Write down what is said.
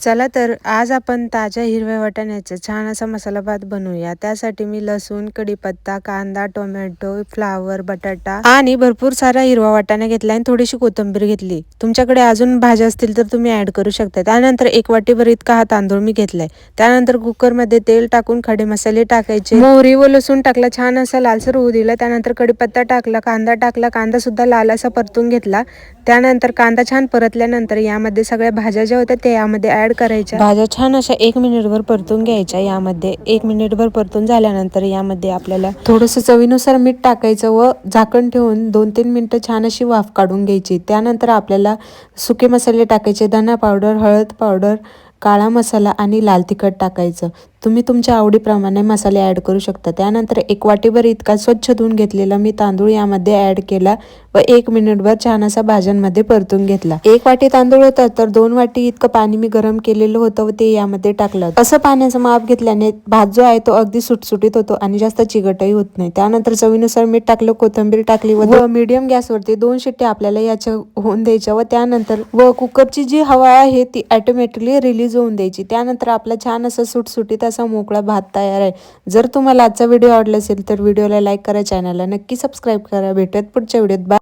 चला तर आज आपण ताज्या हिरव्या वाटाण्याचा छान असा मसाला भात बनवूया। त्यासाठी मी लसूण, कढीपत्ता, कांदा, टोमॅटो, फ्लावर, बटाटा आणि भरपूर सारा हिरवा वाटाणा घेतला आणि थोडीशी कोथिंबीर घेतली। तुमच्याकडे अजून भाज्या असतील तर तुम्ही ऍड करू शकता। त्यानंतर एक वाटीभर इतका हा तांदूळ मी घेतलाय। त्यानंतर कुकर मध्ये तेल टाकून खडे मसाले टाकायचे, मोहरी व लसूण टाकला, छान असा लालसर होऊ दिला। त्यानंतर कढीपत्ता टाकला, कांदा टाकला, कांदा सुद्धा लाल असा परतून घेतला। त्यानंतर कांदा छान परतल्यानंतर यामध्ये सगळ्या भाज्या ज्या होत्या ते यामध्ये ऍड करायच्या। भाज्या छान अशा 1 मिनिटभर परतून घ्यायच्या। यामध्ये 1 मिनिटभर परतून झाल्यानंतर यामध्ये आपल्याला थोडंसं चवीनुसार मीठ टाकायचं व झाकण ठेवून 2-3 मिनिटं छान अशी वाफ काढून घ्यायची। त्यानंतर आपल्याला सुके मसाले टाकायचे, धना पावडर, हळद पावडर, काळा मसाला आणि लाल तिखट टाकायचं। तुम्ही तुमच्या आवडीप्रमाणे मसाले ऍड करू शकता। त्यानंतर 1 वाटीभर इतका स्वच्छ धुवून घेतलेला मी तांदूळ यामध्ये ऍड केला व 1 मिनिटभर छान असा भाज्यांमध्ये परतून घेतला। 1 वाटी तांदूळ होता तर 2 वाटी इतकं पाणी मी गरम केलेलं होतं व ते यामध्ये टाकलं। असं पाण्याचं माप घेतल्याने भात जो आहे तो अगदी सुटसुटीत होतो आणि जास्त चिकटही होत नाही। त्यानंतर चवीनुसार मीठ टाकलं, कोथिंबीर टाकली व मीडियम गॅसवरती 2 शिट्ट्या आपल्याला याच्या होऊन द्यायच्या व त्यानंतर कुकरची जी हवा आहे ती ऑटोमॅटिकली रिलीज होऊन द्यायची। त्यानंतर आपला छान असं सुटसुटीत असा मोकळा भात तयार आहे। जर तुम्हाला आजचा व्हिडिओ आवडला असेल तर व्हिडिओला लाईक करा, चॅनलला नक्की सबस्क्राईब करा। भेटूयात पुढच्या व्हिडिओत। बाय।